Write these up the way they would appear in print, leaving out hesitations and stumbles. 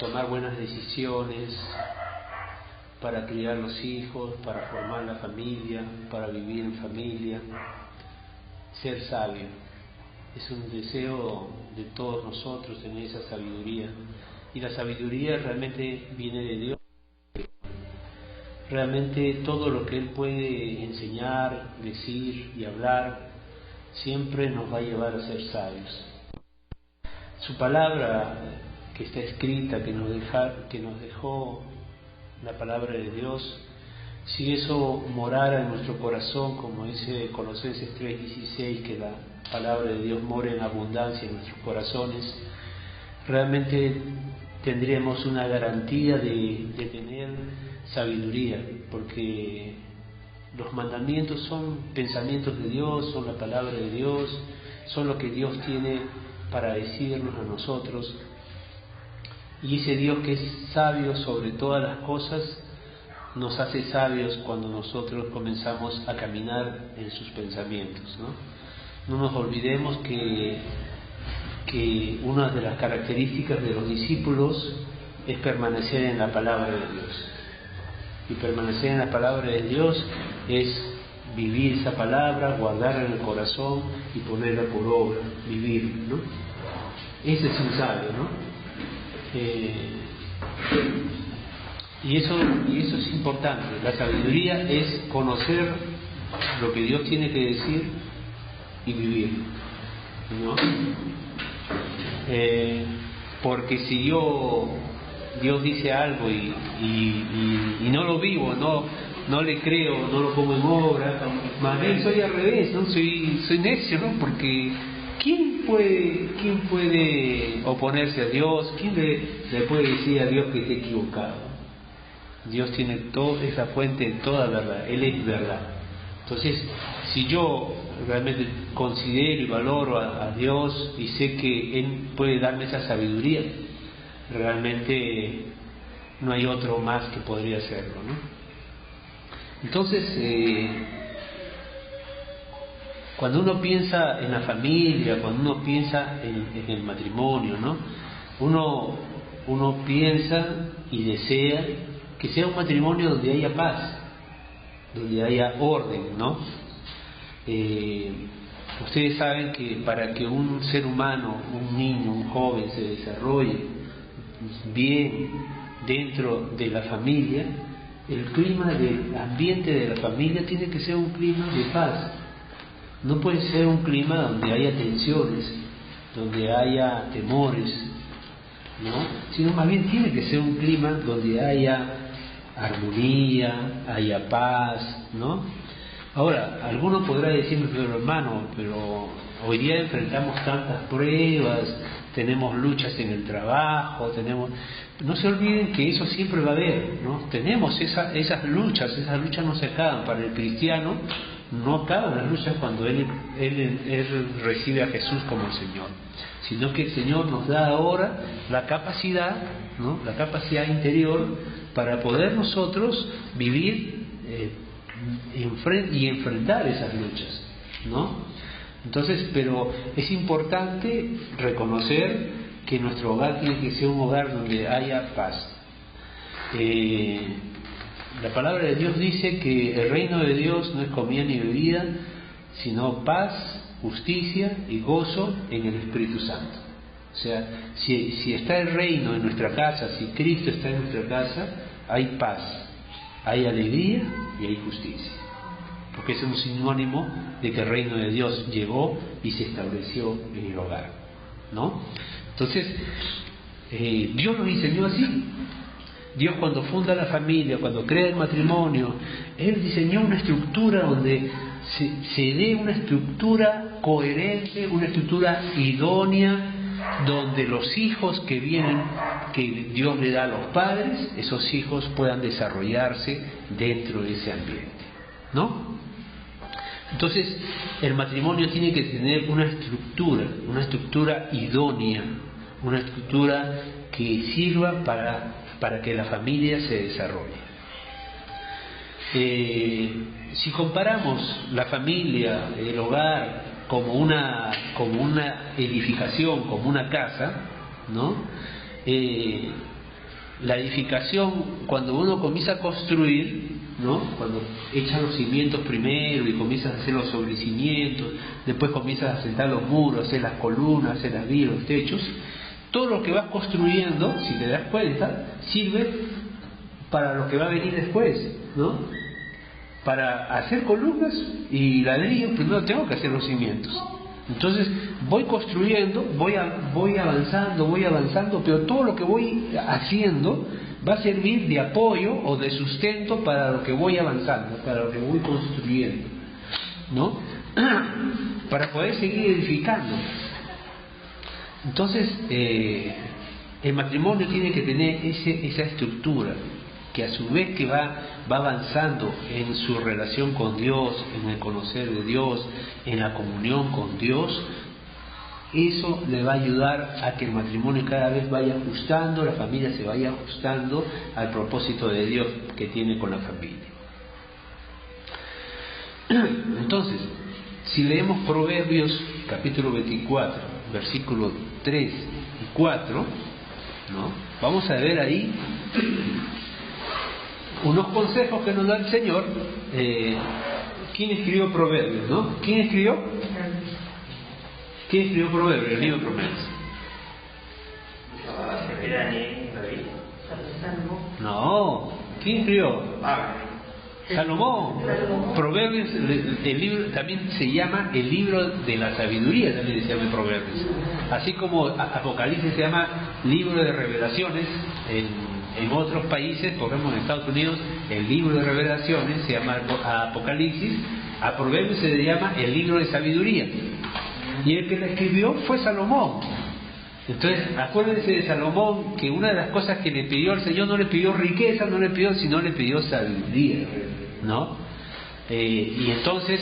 tomar buenas decisiones, para criar los hijos, para formar la familia, para vivir en familia, ser sabio. Es un deseo de todos nosotros tener esa sabiduría. Y la sabiduría realmente viene de Dios. Realmente todo lo que Él puede enseñar, decir y hablar, siempre nos va a llevar a ser sabios. Su palabra que está escrita, que nos dejó la palabra de Dios, si eso morara en nuestro corazón, como dice Colosenses 3:16, que la palabra de Dios mora en abundancia en nuestros corazones, realmente tendríamos una garantía de tener sabiduría, porque los mandamientos son pensamientos de Dios, son la palabra de Dios, son lo que Dios tiene para decirnos a nosotros. Y ese Dios que es sabio sobre todas las cosas, nos hace sabios cuando nosotros comenzamos a caminar en sus pensamientos, ¿no? No nos olvidemos que una de las características de los discípulos es permanecer en la palabra de Dios. Y permanecer en la palabra de Dios es vivir esa palabra, guardarla en el corazón y ponerla por obra, vivir, ¿no? Ese es un sabio, ¿no? Y eso es importante. La sabiduría es conocer lo que Dios tiene que decir y vivir, ¿no? Porque si Dios dice algo y no lo vivo, no le creo, no lo pongo en obra, más bien soy al revés, ¿no? Soy necio, ¿no? Porque ¿quién puede oponerse a Dios? ¿Quién le puede decir a Dios que esté equivocado? Dios tiene es la fuente de toda verdad, Él es verdad. Entonces, si yo realmente considero y valoro a Dios y sé que Él puede darme esa sabiduría, realmente no hay otro más que podría hacerlo, ¿no? Entonces, cuando uno piensa en la familia, cuando uno piensa en el matrimonio, ¿no? Uno piensa y desea que sea un matrimonio donde haya paz, donde haya orden, ¿no? Ustedes saben que para que un ser humano, un niño, un joven se desarrolle bien dentro de la familia, el clima del ambiente de la familia tiene que ser un clima de paz. No puede ser un clima donde haya tensiones, donde haya temores, ¿no? Sino más bien tiene que ser un clima donde haya armonía, haya paz, ¿no? Ahora, alguno podrá decirme, pero hermano, pero hoy día enfrentamos tantas pruebas, tenemos luchas en el trabajo, no se olviden que eso siempre va a haber, ¿no? Tenemos esas luchas no se acaban. Para el cristiano no acaban las luchas cuando él recibe a Jesús como el Señor, sino que el Señor nos da ahora la capacidad, ¿no? La capacidad interior para poder nosotros vivir y enfrentar esas luchas, ¿no? Entonces, pero es importante reconocer que nuestro hogar tiene que ser un hogar donde haya paz. La palabra de Dios dice que el reino de Dios no es comida ni bebida, sino paz, justicia y gozo en el Espíritu Santo. O sea, si está el reino en nuestra casa, si Cristo está en nuestra casa, hay paz, hay alegría y hay justicia. Porque es un sinónimo de que el reino de Dios llegó y se estableció en el hogar, ¿no? Entonces, Dios nos diseñó así. Dios, cuando funda la familia, cuando crea el matrimonio, Él diseñó una estructura donde se dé una estructura coherente, una estructura idónea, donde los hijos que vienen, que Dios le da a los padres, esos hijos puedan desarrollarse dentro de ese ambiente, ¿no? Entonces, el matrimonio tiene que tener una estructura idónea, una estructura que sirva para que la familia se desarrolle. Si comparamos la familia, el hogar, como una edificación, como una casa, ¿no? la edificación, cuando uno comienza a construir, ¿no? Cuando echas los cimientos primero y comienzas a hacer los sobrecimientos, después comienzas a sentar los muros, hacer las columnas, hacer las vigas, los techos, todo lo que vas construyendo, si te das cuenta, sirve para lo que va a venir después, ¿no? Para hacer columnas y ladrillos, primero tengo que hacer los cimientos. Entonces voy construyendo, voy avanzando, pero todo lo que voy haciendo va a servir de apoyo o de sustento para lo que voy avanzando, para lo que voy construyendo, ¿no? Para poder seguir edificando. Entonces el matrimonio tiene que tener esa estructura, que a su vez que va avanzando en su relación con Dios, en el conocer de Dios, en la comunión con Dios, eso le va a ayudar a que el matrimonio cada vez vaya ajustando, la familia se vaya ajustando al propósito de Dios que tiene con la familia. Entonces, si leemos Proverbios capítulo 24, versículos 3 y 4, ¿no? Vamos a ver ahí unos consejos que nos da el Señor. ¿Quién escribió Proverbios, no? ¿Quién escribió Proverbios? El libro de Proverbios. No. ¿Quién escribió? Salomón. Proverbios, el libro también se llama el libro de la sabiduría, también se llama Proverbios. Así como Apocalipsis se llama libro de revelaciones en otros países, por ejemplo en Estados Unidos, el libro de revelaciones se llama Apocalipsis, a Proverbios se le llama el libro de sabiduría. Y el que lo escribió fue Salomón. Entonces, acuérdense de Salomón, que una de las cosas que le pidió al Señor, no le pidió riqueza, no le pidió, sino le pidió sabiduría, ¿no? Y entonces,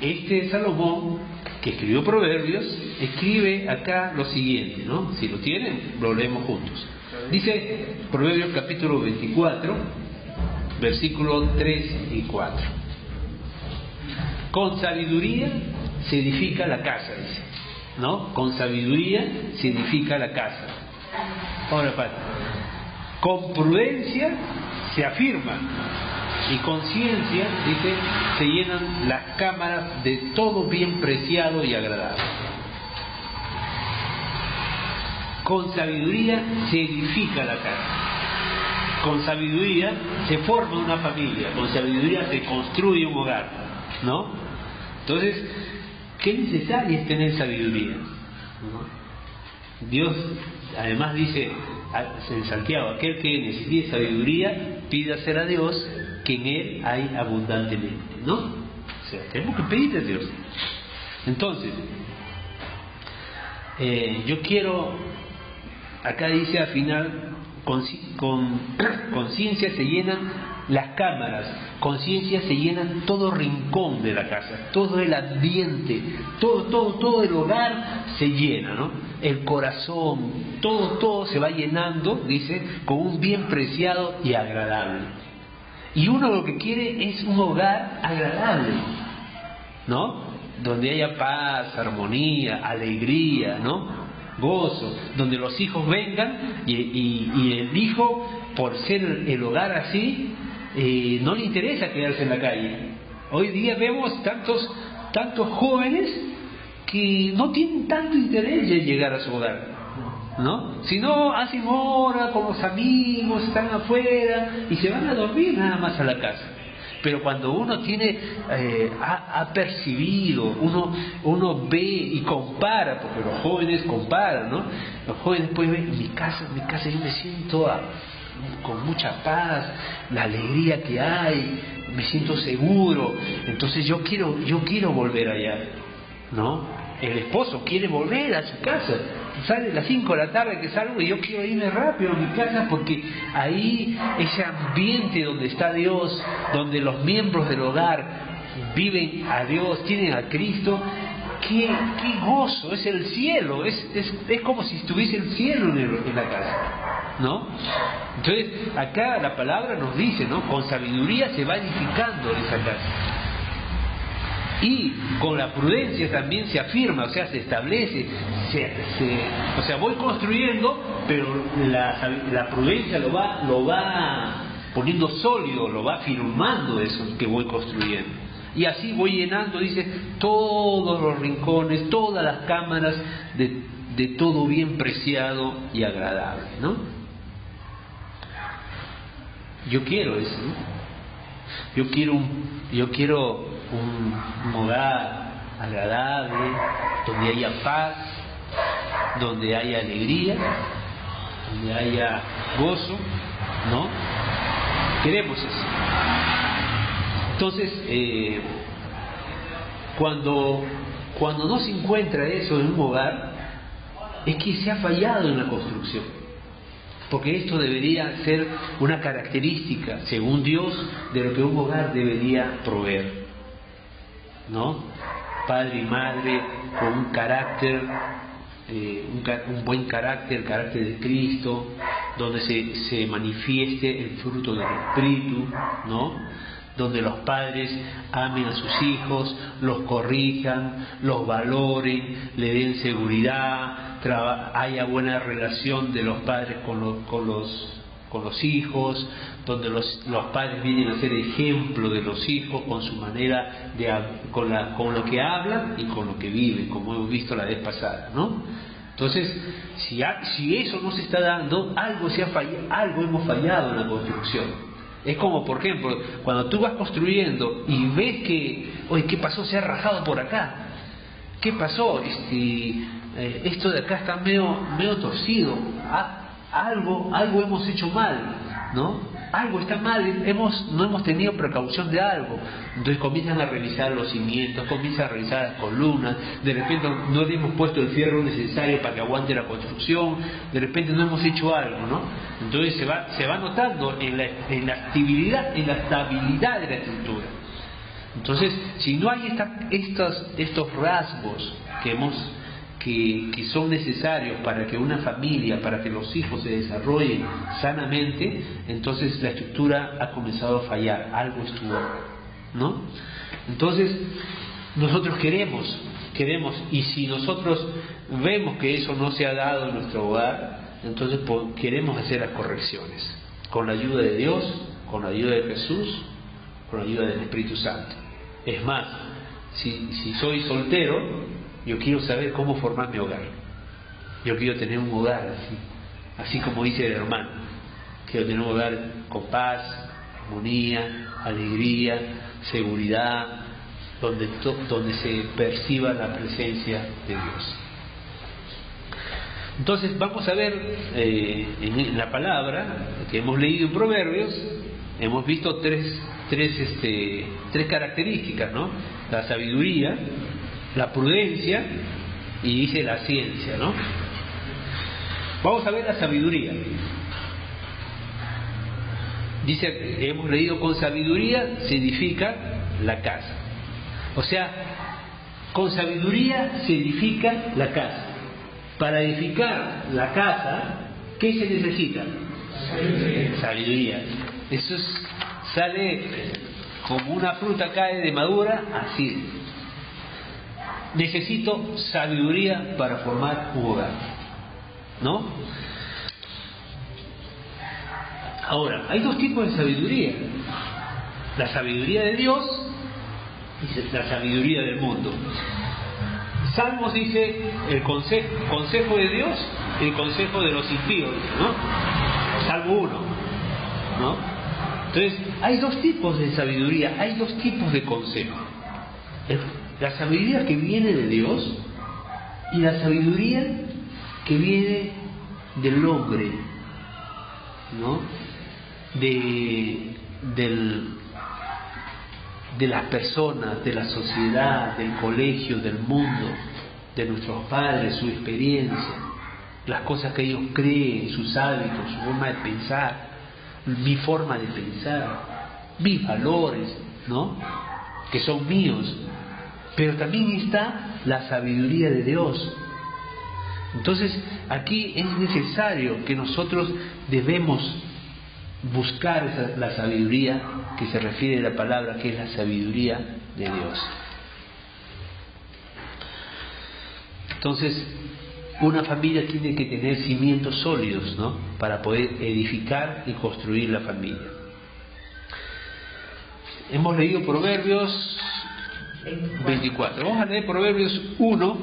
este Salomón, que escribió Proverbios, escribe acá lo siguiente, ¿no? Si lo tienen, lo leemos juntos. Dice Proverbios capítulo 24, versículos 3 y 4. Con sabiduría se edifica la casa, dice, ¿no? Con sabiduría se edifica la casa. Ahora, con prudencia se afirma, y con ciencia, dice, se llenan las cámaras de todo bien preciado y agradable. Con sabiduría se edifica la casa. Con sabiduría se forma una familia. Con sabiduría se construye un hogar, ¿no? Entonces, qué necesario es tener sabiduría, ¿no? Dios además dice en Santiago, aquel que necesite sabiduría, pídasela a Dios, que en Él hay abundantemente, ¿no? O sea, tenemos que pedirle a Dios. Entonces, yo quiero, acá dice al final, con conciencia se llenan las cámaras, conciencia se llenan todo rincón de la casa, todo el ambiente, todo el hogar se llena, ¿no? El corazón, todo se va llenando, dice, con un bien preciado y agradable. Y uno lo que quiere es un hogar agradable, ¿no? Donde haya paz, armonía, alegría, ¿no? Gozo, donde los hijos vengan y el hijo, por ser el hogar así, no le interesa quedarse en la calle. Hoy día vemos tantos jóvenes que no tienen tanto interés en llegar a su hogar, ¿no? Si no, hacen hora con los amigos, están afuera y se van a dormir nada más a la casa. Pero cuando uno tiene, ha percibido, uno ve y compara, porque los jóvenes comparan, ¿no? Los jóvenes pueden ver, en mi casa yo me siento con mucha paz, la alegría que hay, me siento seguro, entonces yo quiero volver allá, ¿no? El esposo quiere volver a su casa, sale a las 5 de la tarde que salgo y yo quiero irme rápido a mi casa, porque ahí ese ambiente donde está Dios, donde los miembros del hogar viven a Dios, tienen a Cristo, qué gozo, es el cielo, es como si estuviese el cielo en la casa, ¿no? Entonces acá la palabra nos dice, ¿no? Con sabiduría se va edificando esa casa. Y con la prudencia también se afirma, o sea, se establece, o sea, voy construyendo, pero la prudencia lo va poniendo sólido, lo va afirmando eso que voy construyendo. Y así voy llenando, dice, todos los rincones, todas las cámaras de todo bien preciado y agradable, ¿no? Yo quiero eso, ¿no? Yo quiero un hogar agradable, donde haya paz, donde haya alegría, donde haya gozo, ¿no? Queremos eso. Entonces, cuando no se encuentra eso en un hogar, es que se ha fallado en la construcción. Porque esto debería ser una característica, según Dios, de lo que un hogar debería proveer, ¿no? Padre y madre con un carácter, un buen carácter, el carácter de Cristo, donde se manifieste el fruto del Espíritu, ¿no? Donde los padres amen a sus hijos, los corrijan, los valoren, le den seguridad, haya buena relación de los padres con los hijos, donde los padres vienen a ser ejemplo de los hijos con su manera con lo que hablan y con lo que viven, como hemos visto la vez pasada, ¿no? Entonces, si eso no se está dando, algo hemos fallado en la construcción. Es como, por ejemplo, cuando tú vas construyendo y ves que, oye, ¿qué pasó? Se ha rajado por acá. ¿Qué pasó? Esto de acá está medio torcido. Algo hemos hecho mal, ¿no? Algo está mal, no hemos tenido precaución de algo. Entonces comienzan a revisar los cimientos, comienzan a revisar las columnas, de repente no le hemos puesto el fierro necesario para que aguante la construcción, de repente no hemos hecho algo, ¿no? Entonces se va notando en la estabilidad de la estructura. Entonces, si no hay estos rasgos que son necesarios para que una familia, para que los hijos se desarrollen sanamente, entonces la estructura ha comenzado a fallar, algo estuvo, ¿no? Entonces, nosotros queremos, y si nosotros vemos que eso no se ha dado en nuestro hogar, entonces queremos hacer las correcciones, con la ayuda de Dios, con la ayuda de Jesús, con la ayuda del Espíritu Santo. Es más, si soy soltero, yo quiero saber cómo formar mi hogar. Yo quiero tener un hogar así como dice el hermano. Quiero tener un hogar con paz, armonía, alegría, seguridad, donde se perciba la presencia de Dios. Entonces vamos a ver en la palabra que hemos leído en Proverbios, hemos visto tres características, ¿no? La sabiduría, la prudencia y dice la ciencia, ¿no? Vamos a ver la sabiduría. Dice, hemos leído, con sabiduría se edifica la casa. O sea, con sabiduría se edifica la casa. Para edificar la casa, ¿qué se necesita? Sabiduría. Eso sale como una fruta cae de madura, así. Necesito sabiduría para formar un hogar, ¿no? Ahora, hay dos tipos de sabiduría: la sabiduría de Dios y la sabiduría del mundo. Salmos dice el consejo de Dios y el consejo de los impíos, ¿no? Salmo 1, ¿no? Entonces, hay dos tipos de sabiduría, hay dos tipos de consejo. La sabiduría que viene de Dios y la sabiduría que viene del hombre, ¿no? De las personas, de la sociedad, del colegio, del mundo, de nuestros padres, su experiencia, las cosas que ellos creen, sus hábitos, su forma de pensar, mi forma de pensar, mis valores, ¿no? Que son míos. Pero también está la sabiduría de Dios. Entonces, aquí es necesario que nosotros debemos buscar la sabiduría que se refiere a la palabra, que es la sabiduría de Dios. Entonces, una familia tiene que tener cimientos sólidos, ¿no?, para poder edificar y construir la familia. Hemos leído Proverbios 24. Vamos a leer Proverbios 1,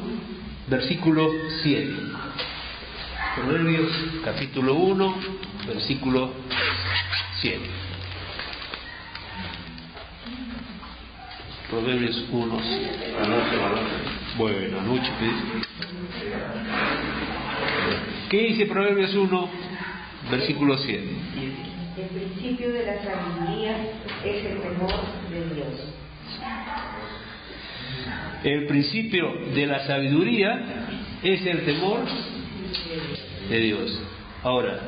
versículo 7. Proverbios capítulo 1, versículo 7. Proverbios 1, 7. Bueno, anoche. ¿Qué dice Proverbios 1, versículo 7? El principio de la sabiduría es el temor de Dios. El principio de la sabiduría es el temor de Dios. Ahora,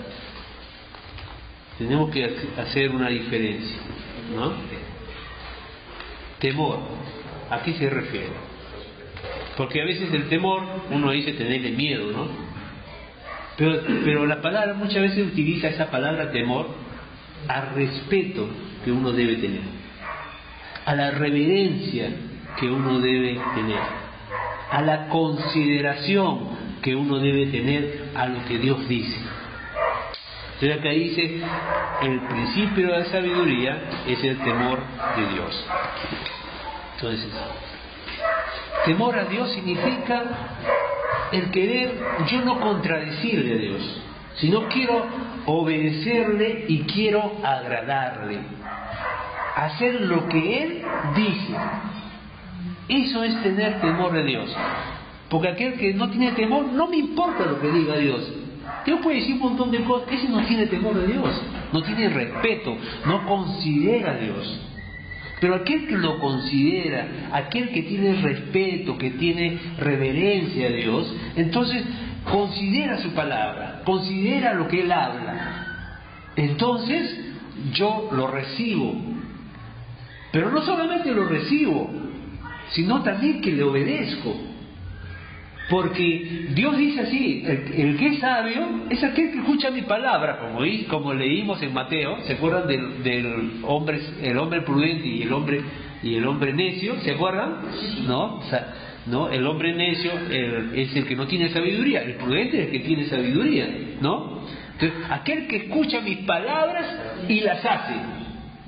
tenemos que hacer una diferencia, ¿no? Temor, ¿a qué se refiere? Porque a veces el temor, uno dice tenerle miedo, ¿no? Pero la palabra muchas veces utiliza esa palabra temor al respeto que uno debe tener, a la reverencia que uno debe tener, a la consideración que uno debe tener a lo que Dios dice. Entonces acá dice, el principio de la sabiduría es el temor de Dios. Entonces, temor a Dios significa el querer, yo no contradecirle a Dios, sino quiero obedecerle y quiero agradarle, hacer lo que Él dice. Eso es tener temor de Dios. Porque aquel que no tiene temor, no me importa lo que diga Dios. Dios puede decir un montón de cosas, ese no tiene temor de Dios, no tiene respeto, no considera a Dios. Pero aquel que lo considera, aquel que tiene respeto, que tiene reverencia a Dios, entonces considera su palabra, considera lo que Él habla. Entonces yo lo recibo. Pero no solamente lo recibo, sino también que le obedezco. Porque Dios dice así, el que es sabio es aquel que escucha mi palabra, como leímos en Mateo. ¿Se acuerdan del hombre, el hombre prudente y el hombre necio? ¿Se acuerdan? ¿No? O sea, ¿no? El hombre necio es el que no tiene sabiduría, el prudente es el que tiene sabiduría, ¿no? Entonces, aquel que escucha mis palabras y las hace.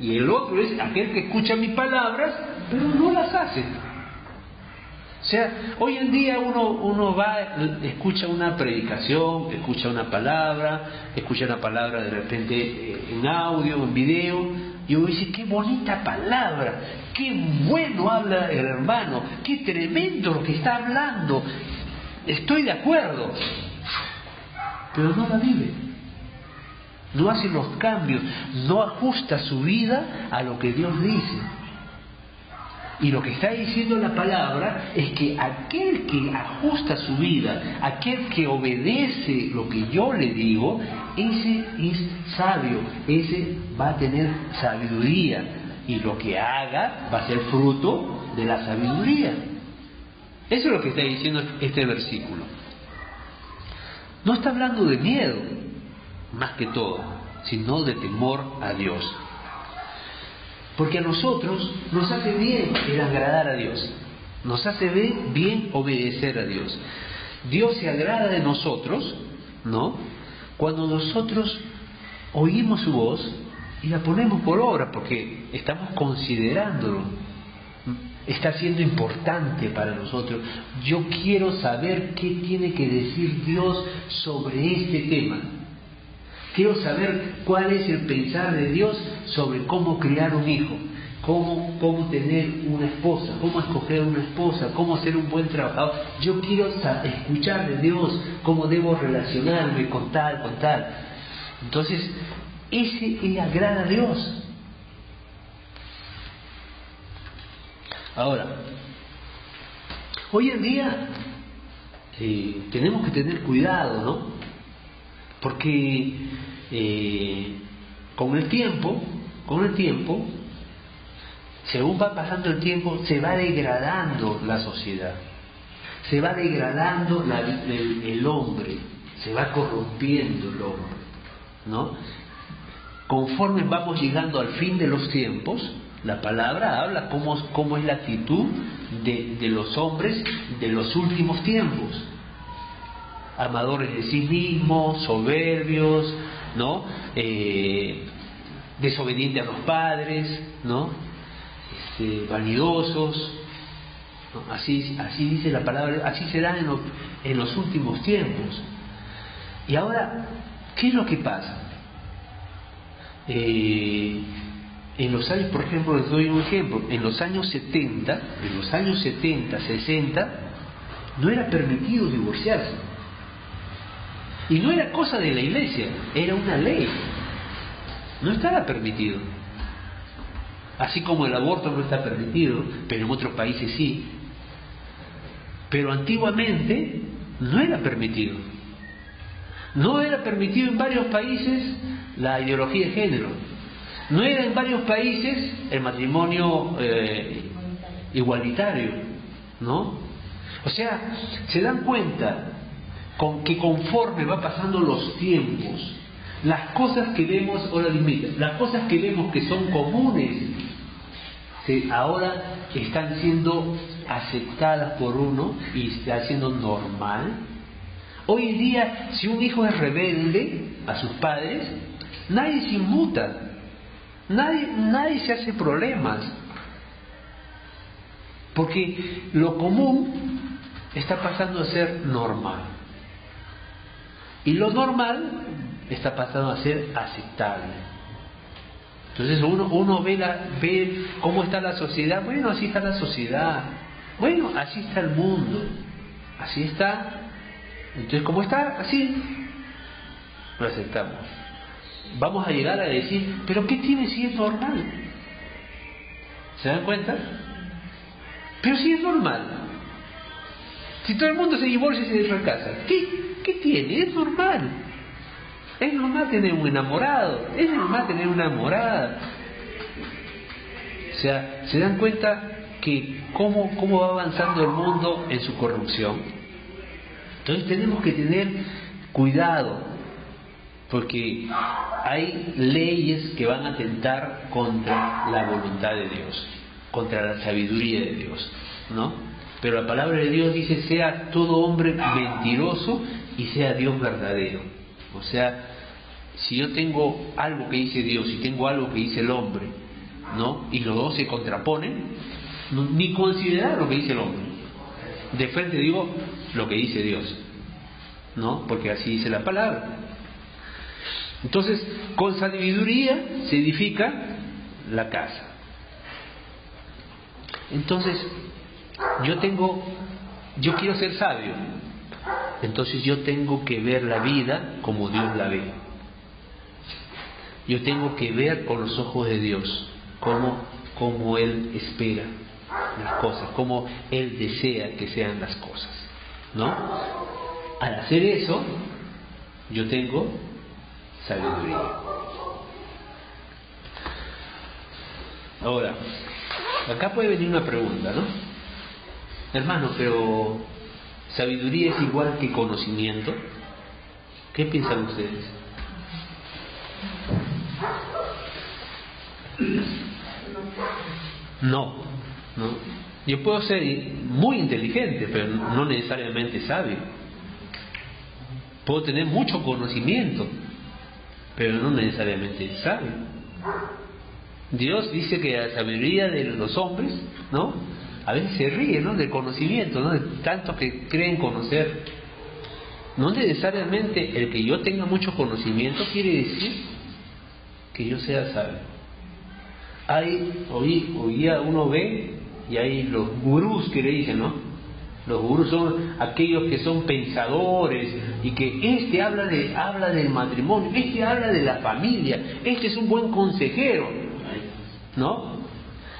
Y el otro es aquel que escucha mis palabras, pero no las hace. O sea, hoy en día uno va, escucha una predicación, escucha una palabra de repente en audio, en video, y uno dice, qué bonita palabra, qué bueno habla el hermano, qué tremendo lo que está hablando, estoy de acuerdo, pero no la vive, no hace los cambios, no ajusta su vida a lo que Dios dice. Y lo que está diciendo la palabra es que aquel que ajusta su vida, aquel que obedece lo que yo le digo, ese es sabio, ese va a tener sabiduría, y lo que haga va a ser fruto de la sabiduría. Eso es lo que está diciendo este versículo. No está hablando de miedo, más que todo, sino de temor a Dios. Porque a nosotros nos hace bien el agradar a Dios, nos hace bien obedecer a Dios. Dios se agrada de nosotros, ¿no?, cuando nosotros oímos su voz y la ponemos por obra, porque estamos considerándolo, está siendo importante para nosotros. Yo quiero saber qué tiene que decir Dios sobre este tema. Quiero saber cuál es el pensar de Dios sobre cómo criar un hijo, cómo tener una esposa, cómo escoger una esposa, cómo ser un buen trabajador. Yo quiero escuchar de Dios cómo debo relacionarme con tal. Entonces, ese le agrada a Dios. Ahora, hoy en día tenemos que tener cuidado, ¿no? Porque con el tiempo, según va pasando el tiempo, se va degradando la sociedad, se va degradando el hombre, se va corrompiendo el hombre, ¿no? Conforme vamos llegando al fin de los tiempos, la palabra habla cómo es la actitud de los hombres de los últimos tiempos. amadores de sí mismos, soberbios, ¿no? Desobedientes a los padres, ¿no? Vanidosos, ¿no? Así dice la palabra, así será en los últimos tiempos. Y ahora, ¿qué es lo que pasa? En los años, por ejemplo, les doy un ejemplo, en los años 70, 60, no era permitido divorciarse. Y no era cosa de la iglesia, era una ley. No estaba permitido. Así como el aborto no está permitido, pero en otros países sí. Pero antiguamente no era permitido. No era permitido en varios países la ideología de género. No era en varios países el matrimonio igualitario, ¿no? O sea, se dan cuenta que conforme va pasando los tiempos, las cosas que vemos, ahora limita, las cosas que vemos que son comunes, ahora están siendo aceptadas por uno y está siendo normal. Hoy en día, si un hijo es rebelde a sus padres, nadie se inmuta. Nadie se hace problemas, porque lo común está pasando a ser normal y lo normal está pasando a ser aceptable. Entonces uno ve cómo está la sociedad. Bueno, así está la sociedad, bueno, así está el mundo, así está. Entonces, como está así, lo aceptamos. Vamos a llegar a decir, ¿pero qué tiene si es normal? ¿Se dan cuenta? Pero si es normal. Si todo el mundo se divorcia y se descasa, ¿qué tiene? Es normal. Es normal tener un enamorado, es normal tener una enamorada. O sea, ¿se dan cuenta que cómo va avanzando el mundo en su corrupción? Entonces tenemos que tener cuidado, porque hay leyes que van a atentar contra la voluntad de Dios, contra la sabiduría de Dios, ¿no? Pero la palabra de Dios dice, sea todo hombre mentiroso y sea Dios verdadero. O sea, si yo tengo algo que dice Dios y tengo algo que dice el hombre, ¿no? Y los dos se contraponen, ni considerar lo que dice el hombre. De frente digo lo que dice Dios, ¿no? Porque así dice la palabra. Entonces, con sabiduría se edifica la casa. Entonces, yo quiero ser sabio. Entonces yo tengo que ver la vida como Dios la ve. Yo tengo que ver con los ojos de Dios, como Él espera las cosas, como Él desea que sean las cosas, ¿no? Al hacer eso, yo tengo sabiduría. Ahora, acá puede venir una pregunta, ¿no? Hermano, pero ¿sabiduría es igual que conocimiento? ¿Qué piensan ustedes? No. Yo puedo ser muy inteligente, pero no necesariamente sabio. Puedo tener mucho conocimiento, pero no necesariamente sabio. Dios dice que la sabiduría de los hombres, ¿no? A veces se ríe, ¿no? Del conocimiento, ¿no? De tanto que creen conocer. No necesariamente el que yo tenga mucho conocimiento quiere decir que yo sea sabio. Hoy día uno ve y hay los gurús que le dicen, ¿no? Los gurús son aquellos que son pensadores y que habla del matrimonio, habla de la familia, es un buen consejero, ¿no?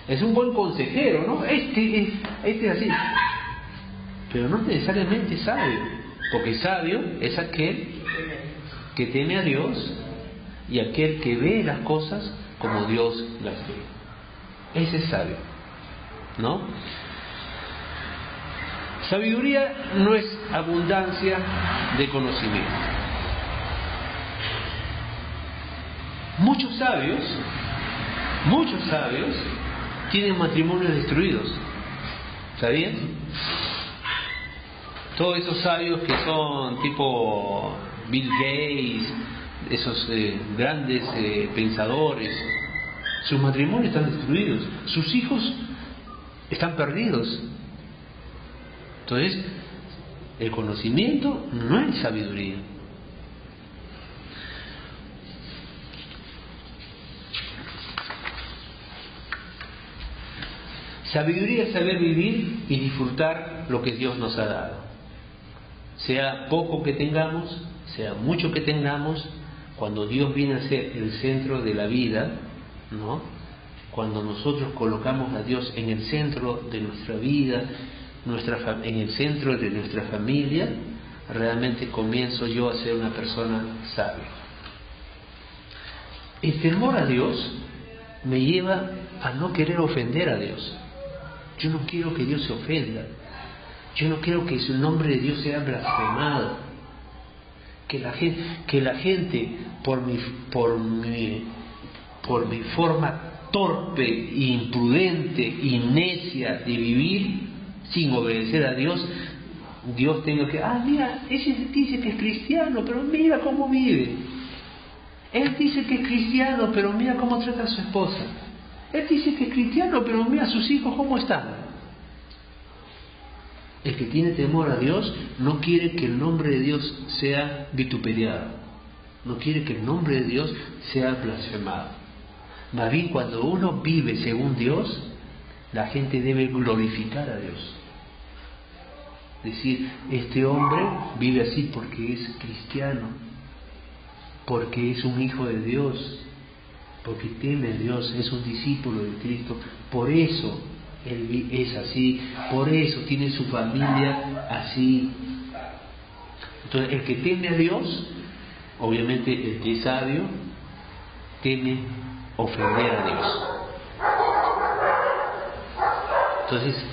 Es un buen consejero, ¿no? Este es así. Pero no necesariamente sabio, porque sabio es aquel que teme a Dios y aquel que ve las cosas como Dios las ve. Ese es sabio, ¿no? Sabiduría no es abundancia de conocimiento. Muchos sabios tienen matrimonios destruidos. ¿Sabían? Todos esos sabios que son tipo Bill Gates, esos grandes pensadores, sus matrimonios están destruidos, sus hijos están perdidos. Entonces, el conocimiento no es sabiduría. Sabiduría es saber vivir y disfrutar lo que Dios nos ha dado. Sea poco que tengamos, sea mucho que tengamos, cuando Dios viene a ser el centro de la vida, ¿no? Cuando nosotros colocamos a Dios en el centro de nuestra vida, en el centro de nuestra familia, realmente comienzo yo a ser una persona sabia. El temor a Dios me lleva a no querer ofender a Dios. Yo no quiero que Dios se ofenda. Yo no quiero que el nombre de Dios sea blasfemado. Que la gente por mi forma torpe, imprudente y necia de vivir sin obedecer a Dios, Dios tenga que, mira, ese dice que es cristiano, pero mira cómo vive. Él dice que es cristiano, pero mira cómo trata a su esposa. Él dice que es cristiano, pero mira a sus hijos cómo están. El que tiene temor a Dios no quiere que el nombre de Dios sea vituperiado. No quiere que el nombre de Dios sea blasfemado. Más bien, cuando uno vive según Dios, la gente debe glorificar a Dios. Decir, este hombre vive así porque es cristiano, porque es un hijo de Dios, porque teme a Dios, es un discípulo de Cristo, por eso él es así, por eso tiene su familia así. Entonces, el que teme a Dios, obviamente el que es sabio, teme ofender a Dios. Entonces,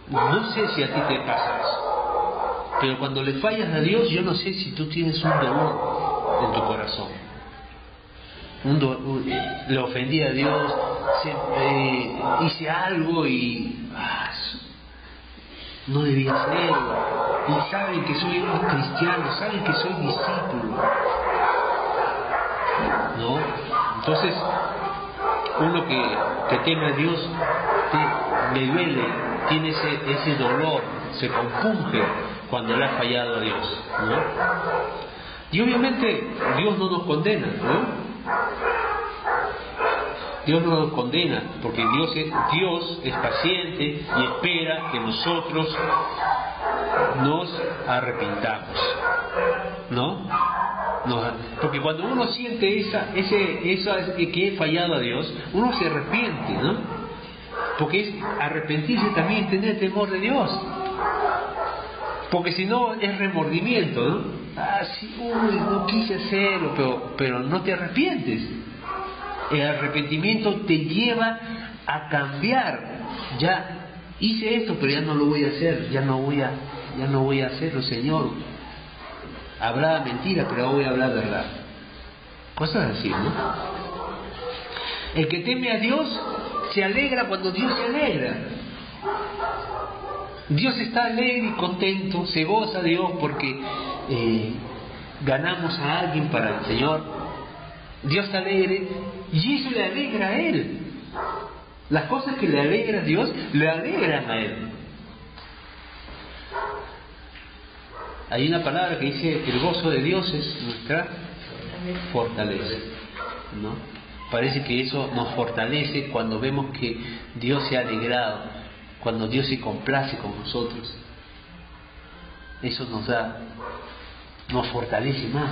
no sé si a ti te pasa eso, pero cuando le fallas a Dios, yo no sé si tú tienes un dolor en tu corazón. Le ofendí a Dios, hice algo y no debía hacerlo. Y saben que soy un cristiano, saben que soy discípulo, ¿no? Entonces, uno que teme a Dios le duele, tiene ese dolor, se compunge cuando le ha fallado a Dios, ¿no? Y obviamente Dios no nos condena, ¿no? Dios no nos condena, porque Dios es paciente y espera que nosotros nos arrepintamos, ¿no? Porque cuando uno siente esa que he fallado a Dios, uno se arrepiente, ¿no? Porque arrepentirse también es tener temor de Dios. Porque si no es remordimiento, ¿no? Sí, no quise hacerlo, pero no te arrepientes. El arrepentimiento te lleva a cambiar. Ya hice esto, pero ya no lo voy a hacer, ya no voy a hacerlo, Señor. Hablaba mentira, pero ahora voy a hablar verdad. Cosas así, ¿no? El que teme a Dios se alegra cuando Dios se alegra. Dios está alegre y contento, se goza Dios porque ganamos a alguien para el Señor. Dios está alegre y eso le alegra a Él. Las cosas que le alegran a Dios le alegran a Él. Hay una palabra que dice que el gozo de Dios es nuestra fortaleza, ¿no? Parece que eso nos fortalece cuando vemos que Dios se ha alegrado, cuando Dios se complace con nosotros. Eso nos fortalece más.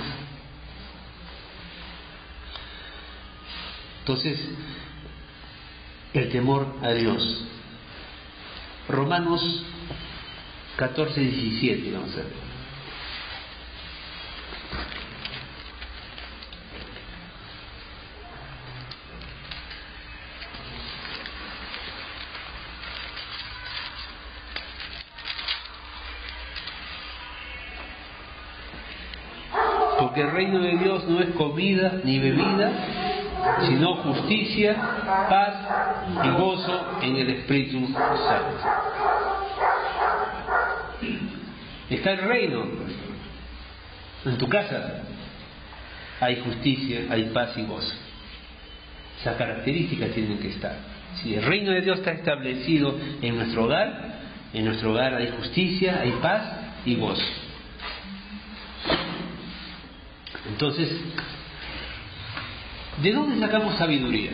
Entonces, el temor a Dios. Romanos 14:17, vamos a ver. Porque el reino de Dios no es comida ni bebida, sino justicia, paz y gozo en el Espíritu Santo. está el reino. En tu casa hay justicia, hay paz y gozo. Esas características tienen que estar. Si el reino de Dios está establecido en nuestro hogar hay justicia, hay paz y gozo. Entonces, ¿de dónde sacamos sabiduría?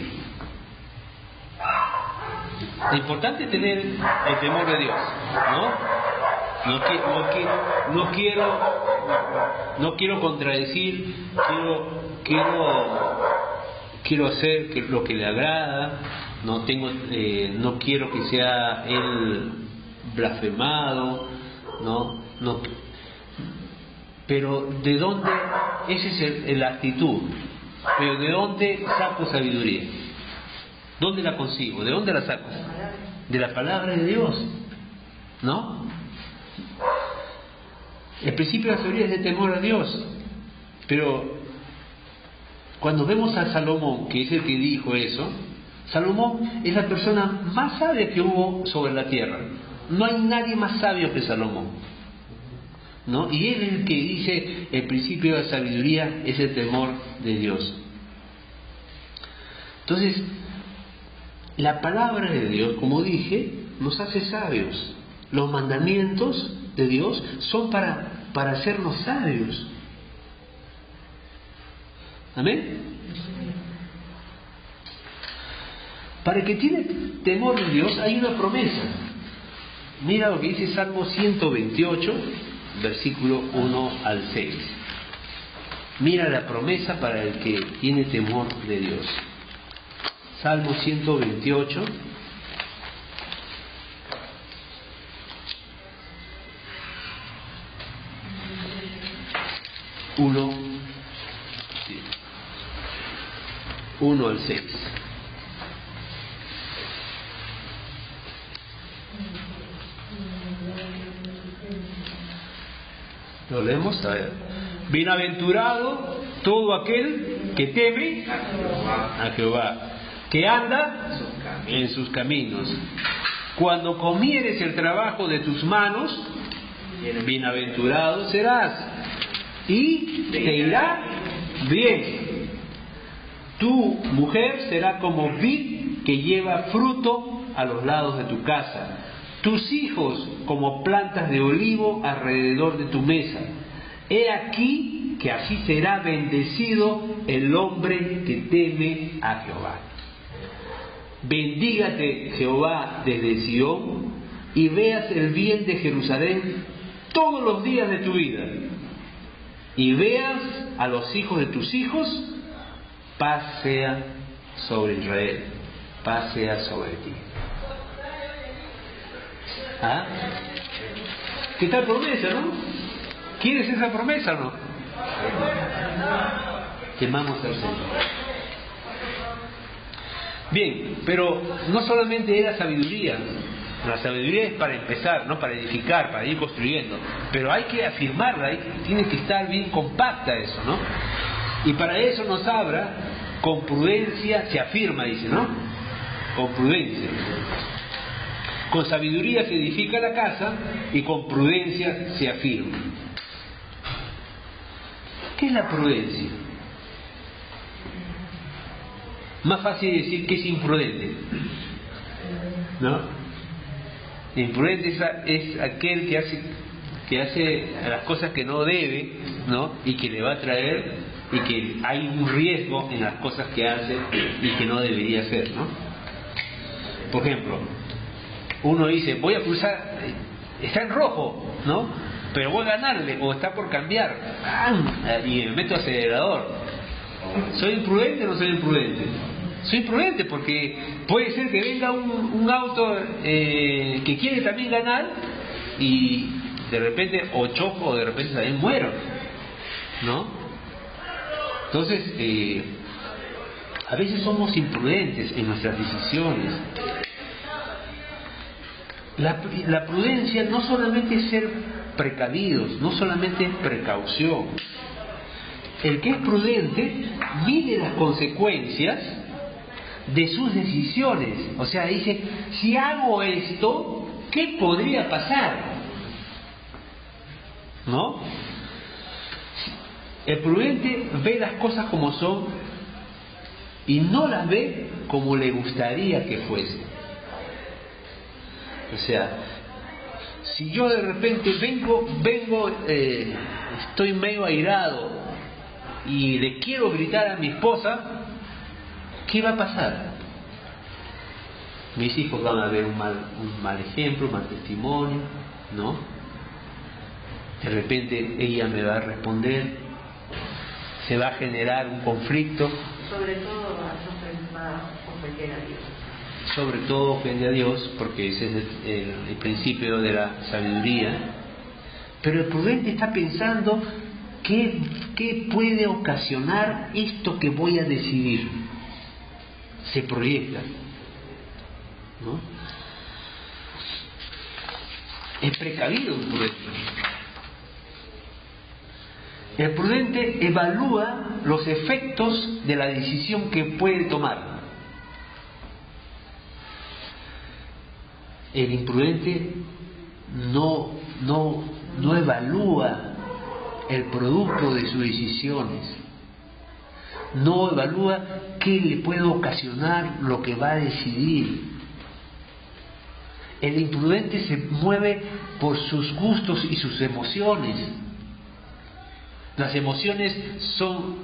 Es importante tener el temor de Dios, ¿no? No quiero contradecir, quiero hacer lo que le agrada, no quiero que sea él blasfemado, no, pero ¿de dónde? Esa es la actitud. Pero ¿de dónde saco sabiduría? ¿Dónde la consigo? ¿De dónde la saco? De la palabra de Dios, ¿no? El principio de la sabiduría es de temor a Dios. Pero cuando vemos a Salomón, que es el que dijo eso, Salomón es la persona más sabia que hubo sobre la tierra. No hay nadie más sabio que Salomón, ¿no? Y él es el que dice: el principio de la sabiduría es el temor de Dios. Entonces, la palabra de Dios, como dije, nos hace sabios. Los mandamientos de Dios son para hacernos sabios. Amén. Para el que tiene temor de Dios hay una promesa. Mira lo que dice Salmo 128, versículo 1 al 6. Mira la promesa para el que tiene temor de Dios. Salmo 128, uno al 6. ¿Lo leemos? A ver. Bienaventurado todo aquel que teme a Jehová, que anda en sus caminos. Cuando comieres el trabajo de tus manos, bienaventurado serás y te irá bien. Tu mujer será como vid que lleva fruto a los lados de tu casa, tus hijos como plantas de olivo alrededor de tu mesa. He aquí que así será bendecido el hombre que teme a Jehová. Bendígate Jehová desde Sión y veas el bien de Jerusalén todos los días de tu vida, y veas a los hijos de tus hijos. Paz sea sobre Israel, paz sea sobre ti. ¿Ah? ¿Qué tal promesa, no? ¿Quieres esa promesa o no? Temamos al Señor. Bien, pero no solamente era sabiduría. La sabiduría es para empezar, no para edificar, para ir construyendo. Pero hay que afirmarla, tiene que estar bien compacta eso, ¿no? Y para eso nos habla, con prudencia se afirma, dice, ¿no? Con prudencia. Con sabiduría se edifica la casa y con prudencia se afirma. ¿Qué es la prudencia? Más fácil decir que es imprudente, ¿no? Imprudente es aquel que hace las cosas que no debe, ¿no? Y que le va a traer, y que hay un riesgo en las cosas que hace y que no debería hacer, ¿no? Por ejemplo, uno dice: voy a cruzar, está en rojo, ¿no? Pero voy a ganarle, o está por cambiar, y me meto acelerador. ¿Soy imprudente o no soy imprudente? Soy imprudente porque puede ser que venga un auto que quiere también ganar y de repente o choco o de repente también muero, ¿no? Entonces, a veces somos imprudentes en nuestras decisiones. La prudencia no solamente es ser precavidos, no solamente es precaución. El que es prudente mide las consecuencias de sus decisiones. O sea, dice: si hago esto, ¿qué podría pasar? ¿no? El prudente ve las cosas como son y no las ve como le gustaría que fuese. O sea, si yo de repente estoy medio airado y le quiero gritar a mi esposa, ¿qué va a pasar? Mis hijos van a ver un mal ejemplo, un mal testimonio, ¿no? De repente ella me va a responder, se va a generar un conflicto. Sobre todo va a ofender a Dios. Sobre todo ofende a Dios, porque ese es el principio de la sabiduría. Pero el prudente está pensando qué puede ocasionar esto que voy a decidir. Se proyecta, ¿no? Es precavido el prudente. El prudente evalúa los efectos de la decisión que puede tomar. El imprudente no evalúa el producto de sus decisiones, no evalúa qué le puede ocasionar lo que va a decidir. El imprudente se mueve por sus gustos y sus emociones. Las emociones son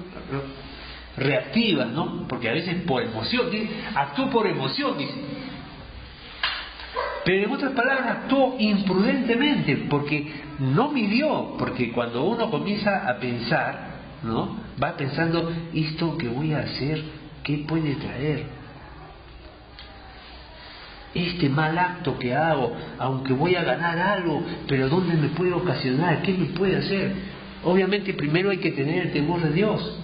reactivas, ¿no? Porque a veces por emoción, actúo por emoción, dice. Pero en otras palabras, actuó imprudentemente, porque no midió, porque cuando uno comienza a pensar, ¿no? Va pensando, esto que voy a hacer, ¿qué puede traer? Este mal acto que hago, aunque voy a ganar algo, pero ¿dónde me puede ocasionar? ¿Qué me puede hacer? Obviamente primero hay que tener el temor de Dios,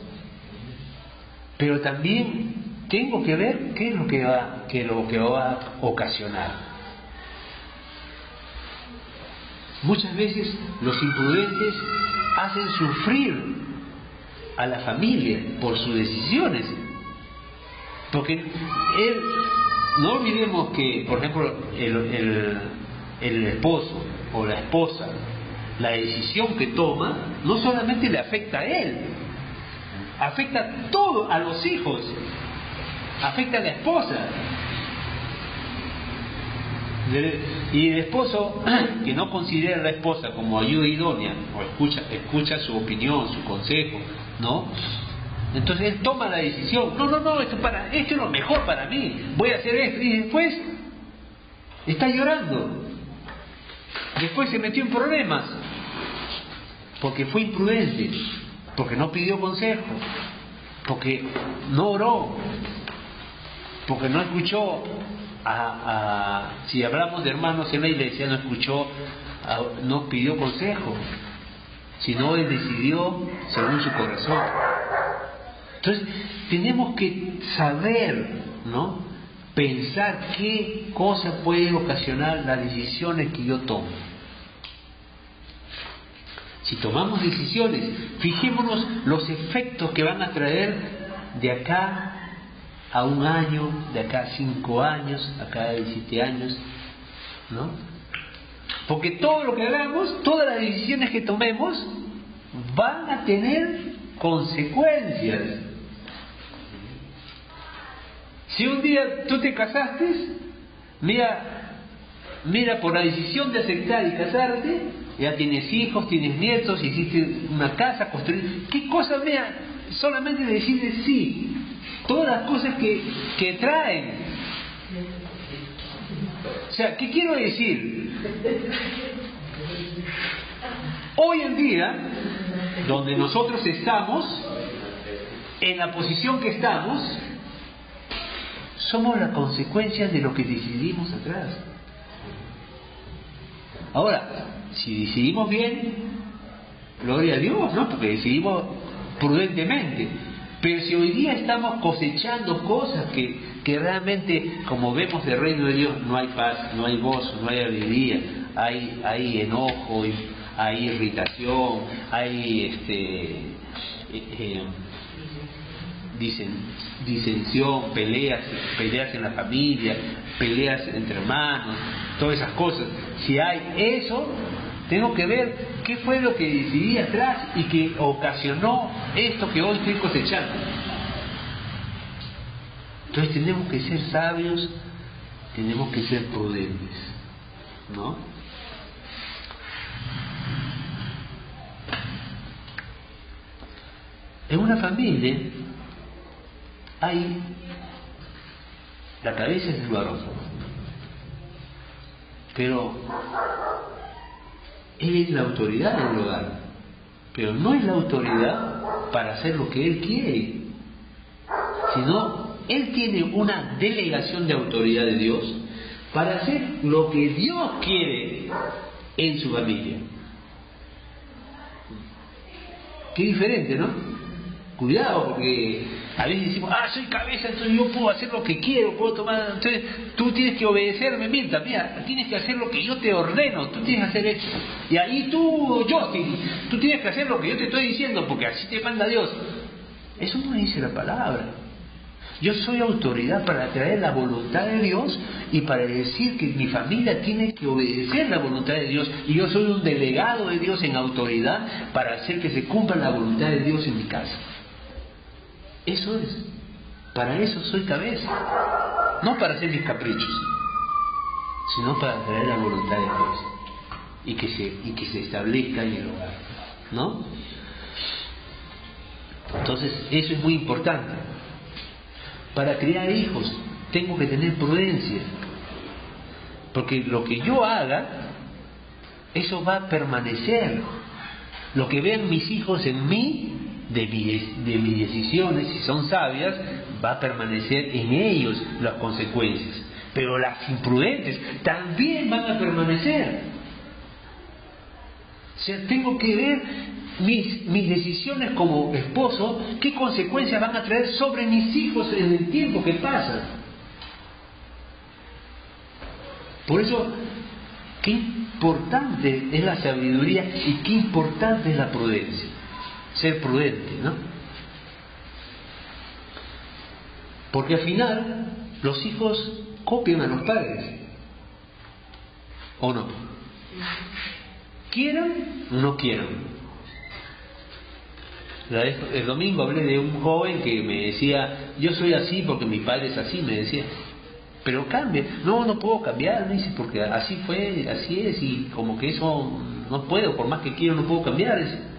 pero también tengo que ver qué es lo que va a ocasionar. Muchas veces los imprudentes hacen sufrir a la familia por sus decisiones, porque no olvidemos que, por ejemplo, el esposo o la esposa, la decisión que toma no solamente le afecta a él, afecta todo a los hijos, afecta a la esposa. Y el esposo que no considera a la esposa como ayuda idónea o escucha su opinión, su consejo, ¿no? Entonces él toma la decisión, no, esto es lo mejor para mí, voy a hacer esto, y después está llorando, después se metió en problemas porque fue imprudente, porque no pidió consejo, porque no oró, porque no escuchó si hablamos de hermanos en la iglesia, no pidió consejo, sino él decidió según su corazón. Entonces tenemos que saber, ¿no? Pensar qué cosa puede ocasionar las decisiones que yo tomo. Si tomamos decisiones, fijémonos los efectos que van a traer de acá a 1 año, de acá a 5 años, acá a 17 años, ¿no? Porque todo lo que hagamos, todas las decisiones que tomemos, van a tener consecuencias. Si un día tú te casaste, mira por la decisión de aceptar y casarte, ya tienes hijos, tienes nietos, hiciste una casa, construir, ¿qué cosa solamente decirle sí? Todas las cosas que traen. O sea, ¿qué quiero decir? Hoy en día, donde nosotros estamos, en la posición que estamos, somos la consecuencia de lo que decidimos atrás. Ahora, si decidimos bien, gloria a Dios, ¿no? Porque decidimos prudentemente. Pero si hoy día estamos cosechando cosas que realmente, como vemos del reino de Dios, no hay paz, no hay gozo, no hay alegría, hay enojo, hay irritación, hay disensión, peleas en la familia, peleas entre hermanos, todas esas cosas. Si hay eso, Tengo que ver qué fue lo que decidí atrás y que ocasionó esto que hoy estoy cosechando. Entonces tenemos que ser sabios, tenemos que ser prudentes, ¿no? En una familia hay la cabeza es el varón, pero él es la autoridad del hogar, pero no es la autoridad para hacer lo que él quiere, sino él tiene una delegación de autoridad de Dios para hacer lo que Dios quiere en su familia. Qué diferente, ¿no? Cuidado, porque a veces decimos, soy cabeza, entonces yo puedo hacer lo que quiero, puedo tomar, entonces tú tienes que obedecerme, Mirta, mira, tienes que hacer lo que yo te ordeno, tú tienes que hacer eso. Y ahí tú tienes que hacer lo que yo te estoy diciendo, porque así te manda Dios. Eso no dice la palabra. Yo soy autoridad para traer la voluntad de Dios y para decir que mi familia tiene que obedecer la voluntad de Dios, y yo soy un delegado de Dios en autoridad para hacer que se cumpla la voluntad de Dios en mi casa. Eso es. Para eso soy cabeza. No para hacer mis caprichos, sino para traer la voluntad de Dios y que se establezca en el hogar, ¿no? Entonces eso es muy importante. Para criar hijos tengo que tener prudencia, porque lo que yo haga, eso va a permanecer. Lo que vean mis hijos en mí, de mis decisiones, si son sabias, va a permanecer en ellos las consecuencias. Pero las imprudentes también van a permanecer. O sea, tengo que ver mis decisiones como esposo, qué consecuencias van a traer sobre mis hijos en el tiempo que pasa. Por eso, qué importante es la sabiduría y qué importante es la prudencia. Ser prudente, ¿no? Porque al final los hijos copian a los padres, ¿o no? Quieran o no quieran. El domingo hablé de un joven que me decía, yo soy así porque mi padre es así, me decía. Pero cambia. No puedo cambiar, me dice, porque así fue, así es, y como que eso no puedo, por más que quiero no puedo cambiar. Dice.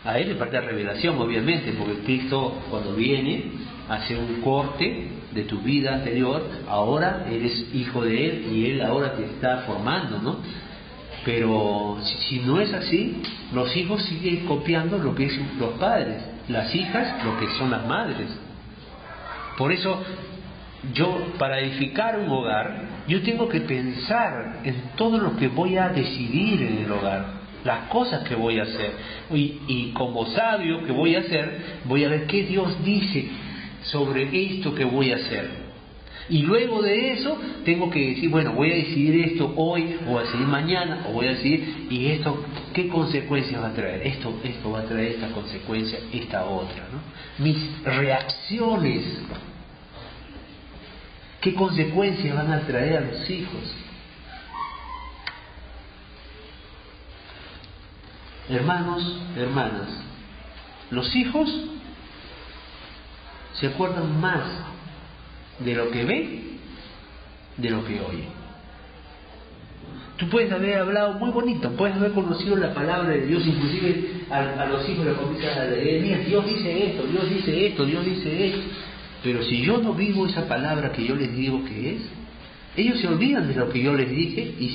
A él le falta revelación, obviamente, porque Cristo cuando viene hace un corte de tu vida anterior, ahora eres hijo de Él y Él ahora te está formando, ¿no? Pero si no es así, los hijos siguen copiando lo que es los padres, las hijas lo que son las madres. Por eso yo, para edificar un hogar, yo tengo que pensar en todo lo que voy a decidir en el hogar, las cosas que voy a hacer, y como sabio que voy a hacer, voy a ver qué Dios dice sobre esto que voy a hacer, y luego de eso tengo que decir, bueno, voy a decidir esto hoy, o voy a decidir mañana, o voy a decidir, y esto qué consecuencias va a traer, esto va a traer esta consecuencia, esta otra, ¿no? Mis reacciones, qué consecuencias van a traer a los hijos. Hermanos, hermanas, los hijos se acuerdan más de lo que ven de lo que oyen. Tú puedes haber hablado muy bonito, puedes haber conocido la palabra de Dios, inclusive a los hijos les comienzas a leer, mira, Dios dice esto, Dios dice esto, Dios dice esto, pero si yo no vivo esa palabra que yo les digo que es, ellos se olvidan de lo que yo les dije y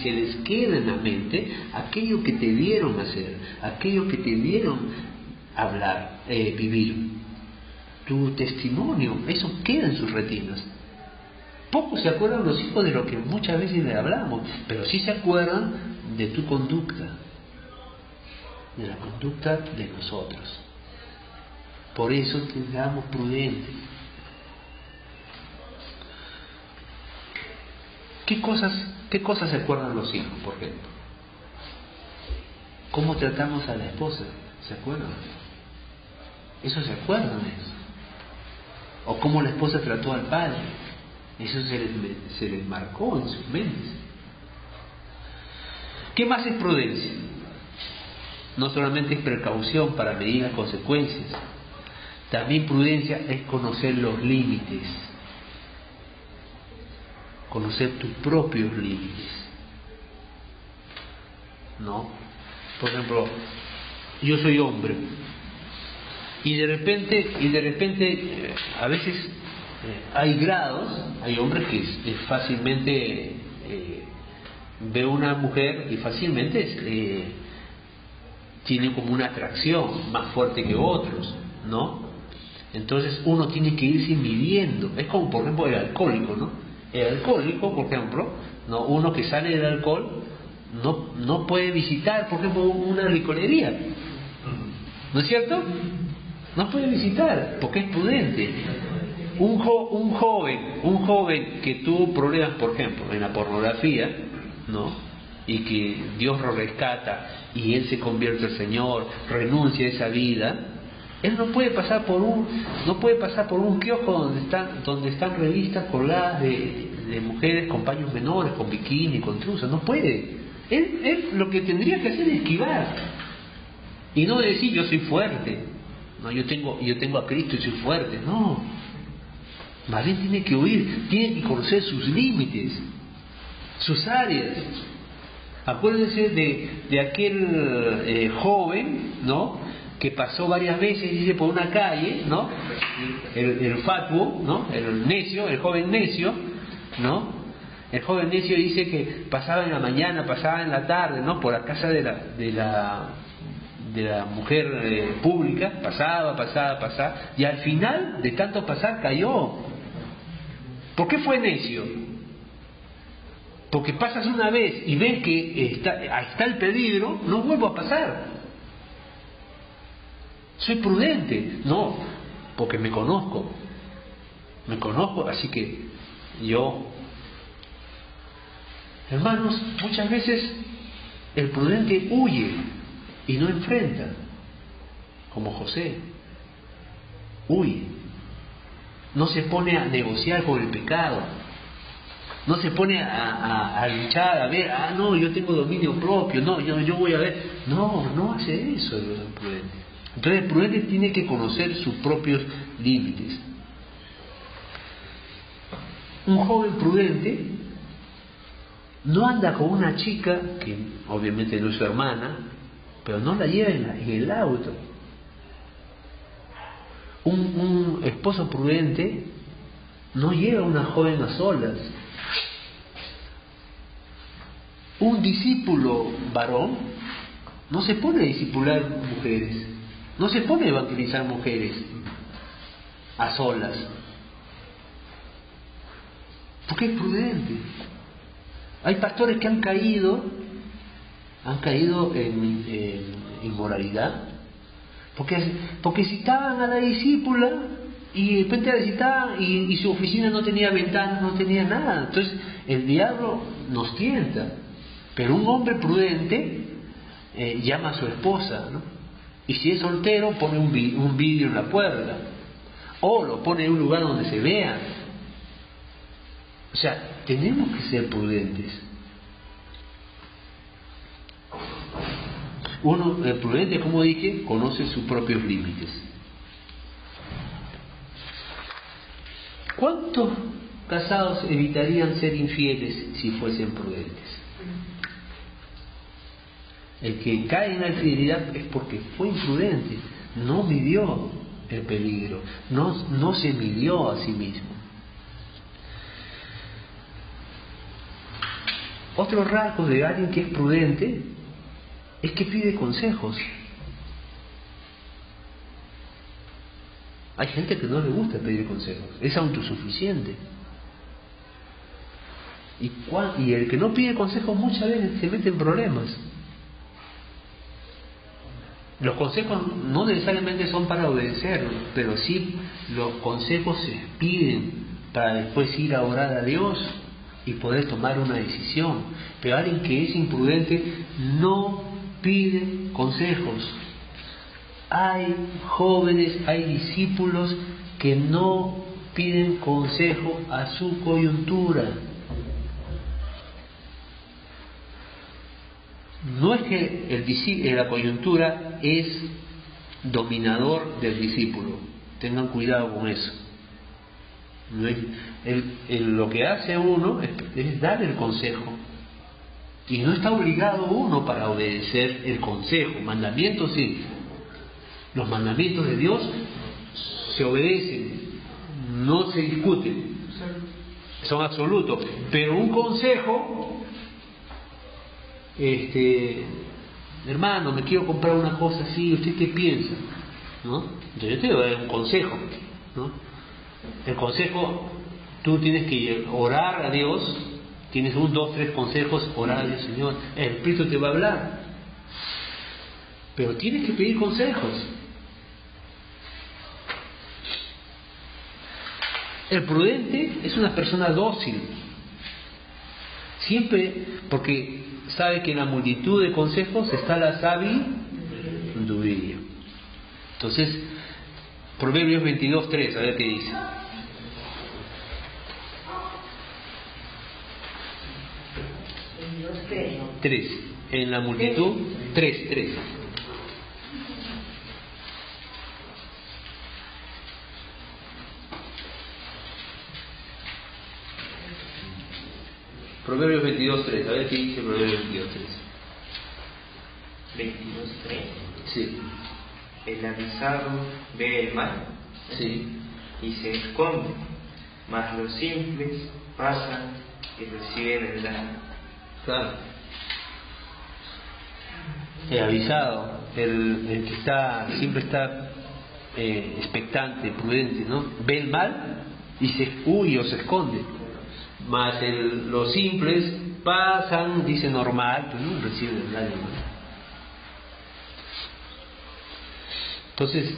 se les queda en la mente aquello que te vieron hacer, aquello que te vieron hablar, vivir. Tu testimonio, eso queda en sus retinas. Pocos se acuerdan los hijos de lo que muchas veces le hablamos, pero sí se acuerdan de tu conducta, de la conducta de nosotros. Por eso tengamos prudentes. ¿Qué cosas se acuerdan los hijos, por ejemplo? ¿Cómo tratamos a la esposa? ¿Se acuerdan? Eso se acuerdan de eso. O cómo la esposa trató al padre. Eso se les marcó en sus mentes. ¿Qué más es prudencia? No solamente es precaución para medir las consecuencias, también prudencia es conocer los límites, conocer tus propios límites, ¿no? Por ejemplo, yo soy hombre y de repente a veces hay grados, hay hombres que fácilmente ve una mujer y fácilmente tiene como una atracción más fuerte que otros, ¿no? Entonces uno tiene que irse midiendo. Es como por ejemplo el alcohólico, ¿no? El alcohólico, por ejemplo, ¿no? Uno que sale del alcohol no puede visitar, por ejemplo, una licorería, ¿no es cierto? No puede visitar porque es prudente. Un joven que tuvo problemas, por ejemplo, en la pornografía, ¿no? Y que Dios lo rescata y él se convierte al Señor, renuncia a esa vida, él no puede pasar por un kiosco donde están revistas colgadas de mujeres con paños menores, con bikini, con truzas, no puede. Él lo que tendría que hacer es esquivar y no decir yo soy fuerte, no, yo tengo a Cristo y soy fuerte, no. Más bien tiene que huir, tiene que conocer sus límites, sus áreas. Acuérdense de aquel joven, ¿no? Que pasó varias veces, dice, por una calle, ¿no? El fatuo, ¿no? El necio, el joven necio, ¿no? El joven necio dice que pasaba en la mañana, pasaba en la tarde, ¿no? Por la casa de la mujer pública, pasaba, y al final de tanto pasar cayó. ¿Por qué fue necio? Porque pasas una vez y ves que está el peligro, no vuelvo a pasar. Soy prudente. No, porque me conozco, así que yo... Hermanos, muchas veces el prudente huye y no enfrenta, como José. Huye. No se pone a negociar con el pecado. No se pone a luchar, a ver, no, yo tengo dominio propio, no, yo voy a ver. No hace eso el prudente. Entonces el prudente tiene que conocer sus propios límites. Un joven prudente no anda con una chica, que obviamente no es su hermana, pero no la lleva en el auto. Un esposo prudente no lleva a una joven a solas. Un discípulo varón no se pone a discipular mujeres, no se pone a evangelizar mujeres a solas, porque es prudente. Hay pastores que han caído en inmoralidad, porque citaban a la discípula y de repente la citaban y su oficina no tenía ventanas, no tenía nada. Entonces el diablo nos tienta. Pero un hombre prudente llama a su esposa, ¿no? Y si es soltero pone un vidrio en la puerta o lo pone en un lugar donde se vea. O sea, tenemos que ser prudentes. El prudente, como dije, conoce sus propios límites. ¿Cuántos casados evitarían ser infieles si fuesen prudentes? El que cae en la infidelidad es porque fue imprudente, no midió el peligro, no se midió a sí mismo. Otro rasgo de alguien que es prudente es que pide consejos. Hay gente que no le gusta pedir consejos, es autosuficiente. Y el que no pide consejos muchas veces se mete en problemas. Los consejos no necesariamente son para obedecer, pero sí los consejos se piden para después ir a orar a Dios y poder tomar una decisión. Pero alguien que es imprudente no pide consejos. Hay jóvenes, hay discípulos que no piden consejo a su coyuntura. no es que la coyuntura es dominador del discípulo. Tengan cuidado con eso. No es, lo que hace uno es dar el consejo. Y no está obligado uno para obedecer el consejo. Mandamientos sí. Los mandamientos de Dios se obedecen, no se discuten, son absolutos. Pero un consejo, hermano, me quiero comprar una cosa así, ¿usted qué piensa? ¿No? Entonces yo te voy a dar un consejo, ¿no? El consejo, tú tienes que orar a Dios, tienes 1, 2, 3 consejos, orar a Dios, Señor, el Espíritu te va a hablar, pero tienes que pedir consejos. El prudente es una persona dócil, siempre, porque sabe que en la multitud de consejos está la sabiduría. Entonces, Proverbios 22:3, a ver qué dice. Tres. En la multitud, tres. Proverbios 22:3, a ver qué dice Proverbios 22:3. 22:3. Sí. El avisado ve el mal, Sí. y se esconde, mas los simples pasan y reciben el daño. Claro. El avisado, el que siempre está expectante, prudente, ¿no? Ve el mal y se huye o se esconde. Mas los simples pasan, dice normal, pero no reciben el daño, ¿no? Entonces,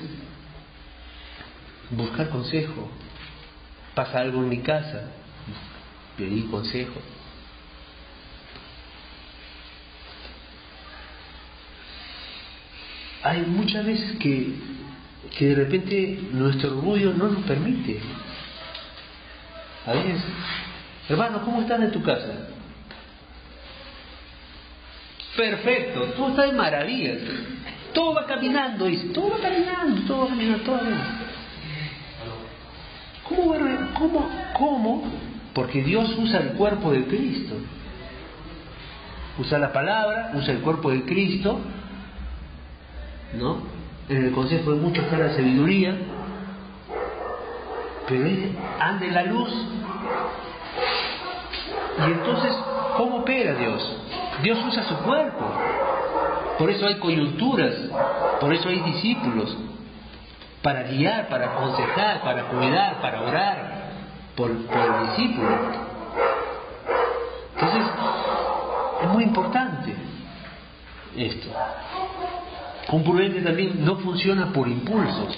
buscar consejo. Pasa algo en mi casa, pedir consejo. Hay muchas veces que de repente nuestro orgullo no nos permite. A veces, hermano, ¿cómo estás en tu casa? Perfecto, todo está de maravilla. Todo va caminando, dice, todo va caminando. ¿Cómo? Porque Dios usa el cuerpo de Cristo. Usa la palabra, usa el cuerpo de Cristo, ¿no? En el consejo de muchos está la sabiduría, pero Él anda en la luz. Y entonces, ¿cómo opera Dios? Dios usa su cuerpo. Por eso hay coyunturas, por eso hay discípulos, para guiar, para aconsejar, para cuidar, para orar por el discípulo. Entonces, es muy importante esto. Un prudente también no funciona por impulsos,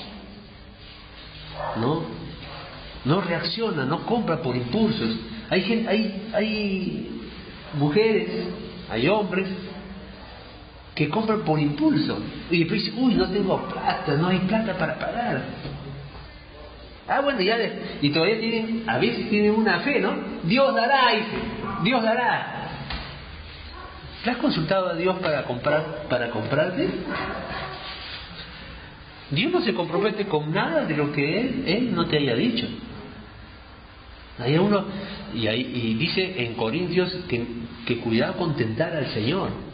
no reacciona, no compra por impulsos. Hay mujeres, hay hombres que compran por impulso y después dicen, uy, no tengo plata, no hay plata para pagar. Bueno, y todavía a veces tienen una fe, ¿no? Dios dará, dice, Dios dará. ¿Le has consultado a Dios para comprarte? Dios no se compromete con nada de lo que Él no te haya dicho. Hay uno, y dice en Corintios que cuidado con tentar al Señor.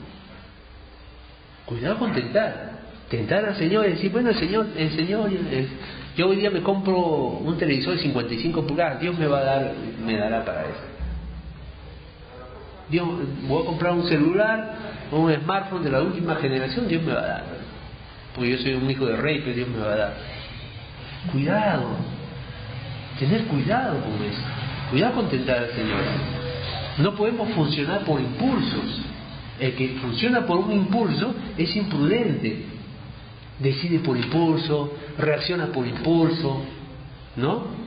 Cuidado con tentar al Señor y decir, bueno, el Señor, yo hoy día me compro un televisor de 55 pulgadas, Dios me dará para eso. Dios, voy a comprar un celular o un smartphone de la última generación, Dios me va a dar. Porque yo soy un hijo de rey, pero Dios me va a dar. Cuidado, tener cuidado con eso. Cuidado con tentar al Señor. No podemos funcionar por impulsos. El que funciona por un impulso es imprudente. Decide por impulso, reacciona por impulso, ¿no?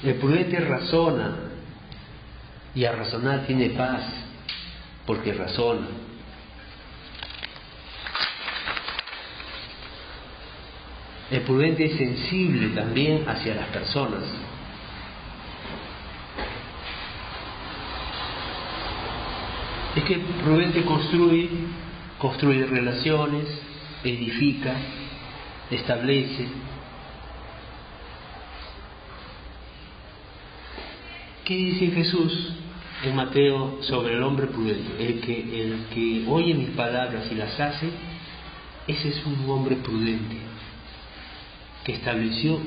El prudente razona, y a razonar tiene paz, porque razona. El prudente es sensible también hacia las personas. Porque el prudente construye relaciones, edifica, establece. ¿Qué dice Jesús en Mateo sobre el hombre prudente? El que oye mis palabras y las hace, ese es un hombre prudente, que estableció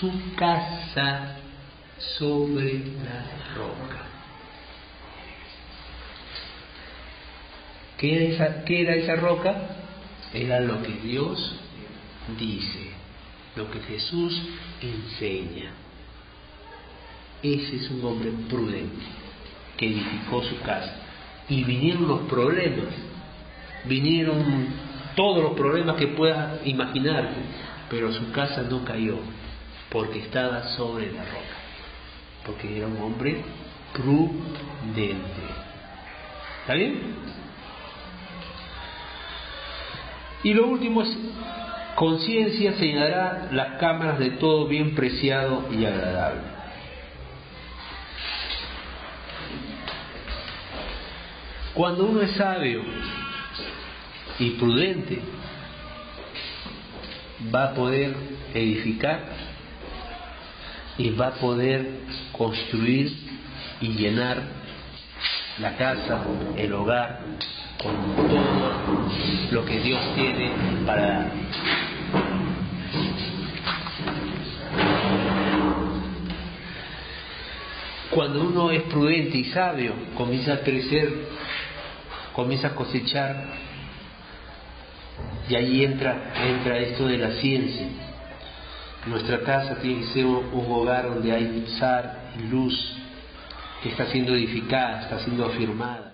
su casa sobre la roca. ¿Qué era esa roca? Era lo que Dios dice, lo que Jesús enseña. Ese es un hombre prudente que edificó su casa. Y vinieron los problemas, vinieron todos los problemas que puedas imaginarte, pero su casa no cayó porque estaba sobre la roca, porque era un hombre prudente. ¿Está bien? Y lo último es: conciencia señalará las cámaras de todo bien preciado y agradable. Cuando uno es sabio y prudente, va a poder edificar y va a poder construir y llenar la casa, el hogar, con todo lo que Dios tiene para dar. Cuando uno es prudente y sabio, comienza a crecer, comienza a cosechar, y ahí entra esto de la ciencia. Nuestra casa tiene que ser un hogar donde hay sal y luz, que está siendo edificada, está siendo afirmada.